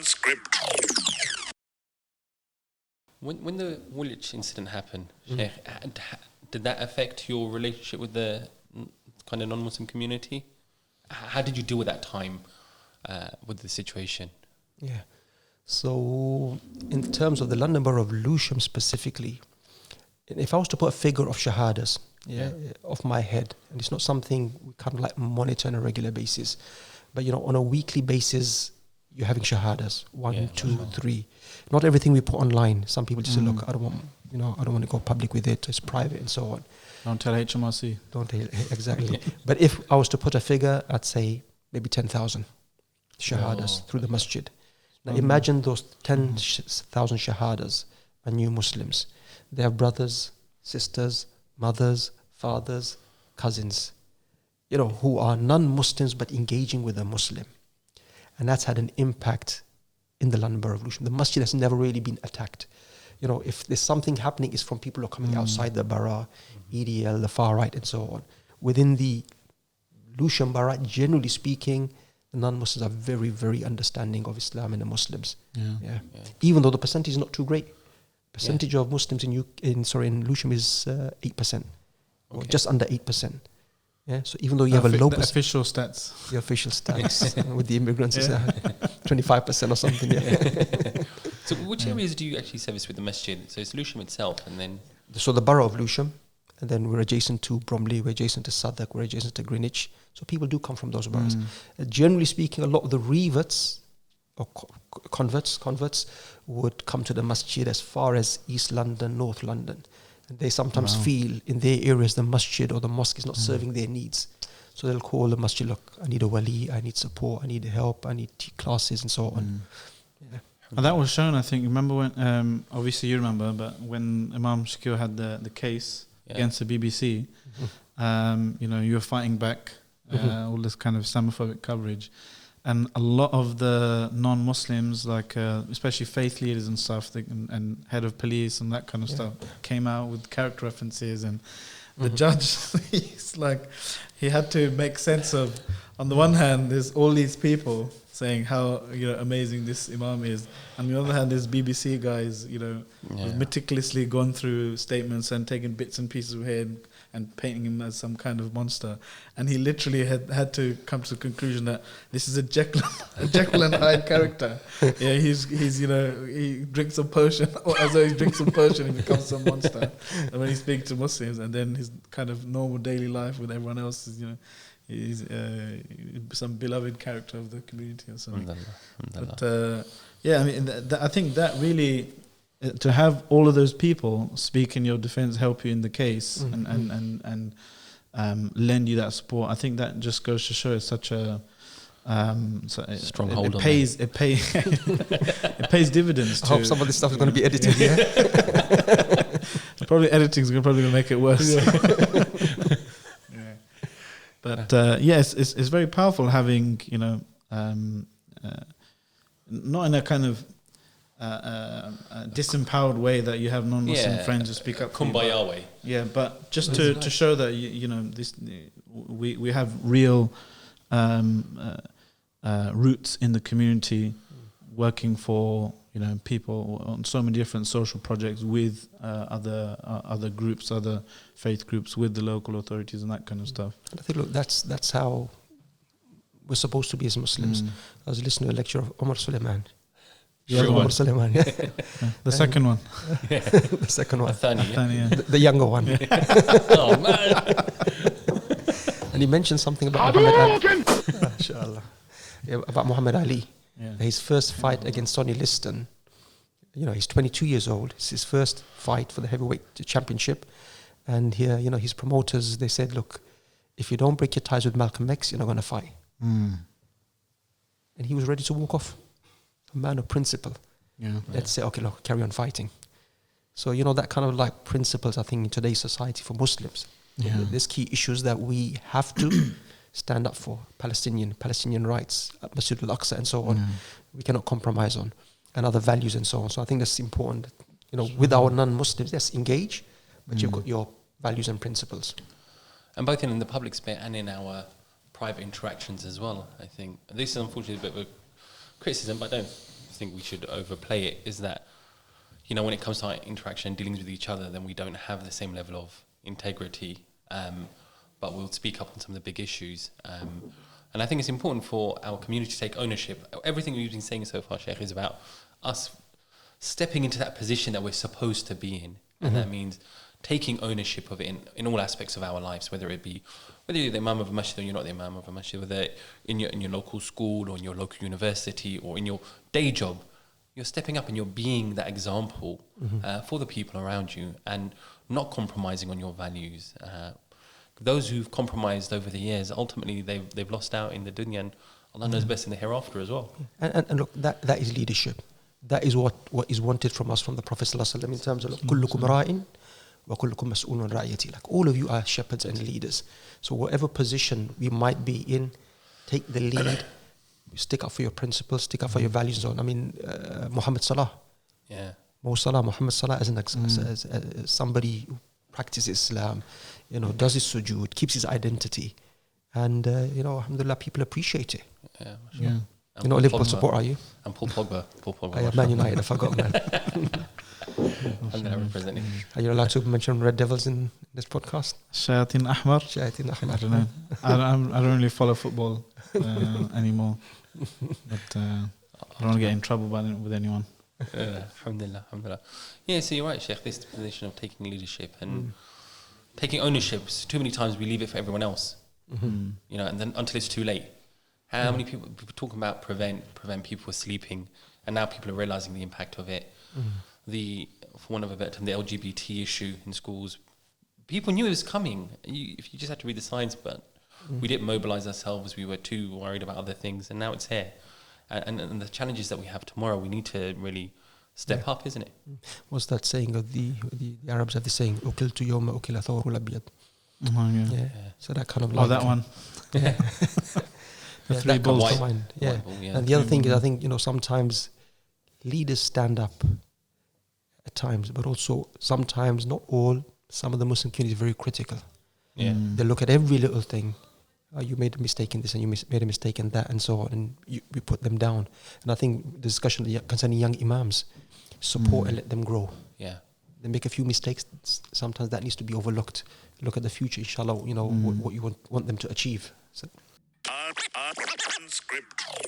Unscripted. When the Woolwich incident happened, Sheikh, did that affect your relationship with the kind of non-Muslim community? How did you deal with that time, with the situation? Yeah. So, in terms of the London Borough of Lewisham specifically, if I was to put a figure of shahadas, off my head, and it's not something we kind of like monitor on a regular basis, but on a weekly basis, you're having shahadas, 1, 2, 3. Not everything we put online. Some people just say, look, I don't want to go public with it. It's private and so on. Don't tell HMRC. Don't tell, exactly. But if I was to put a figure, I'd say maybe 10,000 shahadas through the masjid. Now imagine those 10,000 shahadas are new Muslims. They have brothers, sisters, mothers, fathers, cousins, who are non-Muslims but engaging with a Muslim. And that's had an impact in the London Borough of Lewisham. The masjid has never really been attacked. If there's something happening, it's from people who are coming outside the borough, EDL, the far right, and so on. Within the Lewisham borough, generally speaking, the non-Muslims are very, very understanding of Islam and the Muslims. Yeah. Even though the percentage is not too great. Percentage of Muslims in Lewisham is 8%, or just under 8%. Yeah, so even though you have a low percentage, official stats, the official stats with the immigrants is 25% or something. So, which areas do you actually service with the masjid? So it's Lewisham itself, and then the borough of Lewisham, and then we're adjacent to Bromley, we're adjacent to Southwark, we're adjacent to Greenwich. So people do come from those boroughs. Generally speaking, a lot of the reverts or converts would come to the masjid as far as East London, North London. And they sometimes feel in their areas the masjid or the mosque is not serving their needs. So they'll call the masjid, look, I need a wali, I need support, I need help, I need classes and so on. Yeah. And that was shown, I think, remember when, obviously you remember, but when Imam Shakeel had the case against the BBC, you were fighting back all this kind of Islamophobic coverage. And a lot of the non-Muslims, like especially faith leaders and stuff, and head of police and that kind of stuff, came out with character references. And the judge, he had to make sense of, on the one hand, there's all these people saying how amazing this Imam is. On the other hand, there's BBC guys, who've meticulously gone through statements and taken bits and pieces of him and painting him as some kind of monster. And he literally had to come to the conclusion that this is a Jekyll and Hyde character. Yeah, he drinks some potion, or as though he drinks some potion, he becomes some monster. And when he speaks to Muslims, and then his kind of normal daily life with everyone else is, he's some beloved character of the community or something. But I think that really, to have all of those people speak in your defense, help you in the case, and lend you that support, I think that just goes to show it's such a strong hold. It pays dividends. I hope some of this stuff is going to be edited. Probably editing is probably going to make it worse. But it's very powerful having not in a kind of disempowered way that you have non-Muslim friends who speak up. Kumbaya way. Yeah, but just to show that we have real roots in the community, working for people on so many different social projects with other groups, other faith groups, with the local authorities and that kind of stuff. And I think, look, that's how we're supposed to be as Muslims. I was listening to a lecture of Omar Suleiman. The second one. The second one. The younger one. Oh, man. And he mentioned something about Muhammad Ali. Inshallah. About Muhammad Ali. His first fight against Sonny Liston. He's 22 years old. It's his first fight for the heavyweight championship. And here, his promoters, they said, look, if you don't break your ties with Malcolm X, you're not going to fight. And he was ready to walk off. A man of principle. Let's say, okay, look, carry on fighting. So, that kind of like principles, I think, in today's society for Muslims. There's key issues that we have to stand up for. Palestinian rights, Masjid al-Aqsa and so on. We cannot compromise on. And other values and so on. So I think that's important. With our non-Muslims, yes, engage, but you've got your values and principles. And both in the public space and in our private interactions as well, I think. This is unfortunately a bit of a criticism, but I don't think we should overplay it, is that, you know, when it comes to our interaction and dealings with each other, then we don't have the same level of integrity, but we'll speak up on some of the big issues. And I think it's important for our community to take ownership. Everything we've been saying so far, Sheikh, is about us stepping into that position that we're supposed to be in. And that means taking ownership of it in all aspects of our lives, whether you're the imam of a masjid or you're not the imam of a masjid, whether in your local school or in your local university or in your day job, you're stepping up and you're being that example for the people around you and not compromising on your values. Those who've compromised over the years, ultimately they've lost out in the dunya, and Allah knows best in the hereafter as well. And look, that is leadership. That is what is wanted from us, from the Prophet ﷺ, in terms of كُلُّكُمْ رَاعٍ وَكُلُّكُمْ مَسْئُولٌ عَنْ رَعِيَّتِهِ. Like, all of you are shepherds and leaders. So whatever position we might be in, take the lead, stick up for your principles, stick up for your values. I mean, Muhammad Salah. Yeah. Muhammad Salah as somebody who practices Islam, you know, does his sujood, keeps his identity. And, you know, alhamdulillah, people appreciate it. Yeah. Yeah. You're not a Liverpool support, are you? And Paul Pogba. I am Man United, I forgot, man. I'm now representing. Are you allowed to mention Red Devils in this podcast? Shayateen Ahmar. Shayateen I don't Ahmar. know. I don't really follow football anymore. But I don't want to get in trouble with anyone. Alhamdulillah. Yeah, so you're right, Sheikh. This position of taking leadership and taking ownership. Too many times we leave it for everyone else. You know, and then until it's too late. How many people talking about prevent people sleeping, and now people are realizing the impact of it. For one of a better term, the LGBT issue in schools. People knew it was coming. If you just had to read the signs, but we didn't mobilize ourselves. We were too worried about other things, and now it's here. And the challenges that we have tomorrow, we need to really step up, isn't it? What's that saying of the Arabs have the saying, "Ukiltu yawma ukila thawrul abyad." Yeah. So that kind of like that one. Yeah. The three balls. Yeah. And the other thing is, I think, you know, sometimes leaders stand up at times, but also sometimes, not all, some of the Muslim community is very critical. Yeah. They look at every little thing. You made a mistake in this and you made a mistake in that and so on, and we put them down. And I think the discussion concerning young imams, support and let them grow. Yeah. They make a few mistakes. Sometimes that needs to be overlooked. Look at the future, inshallah, you know, what you want them to achieve. So. Unscripted.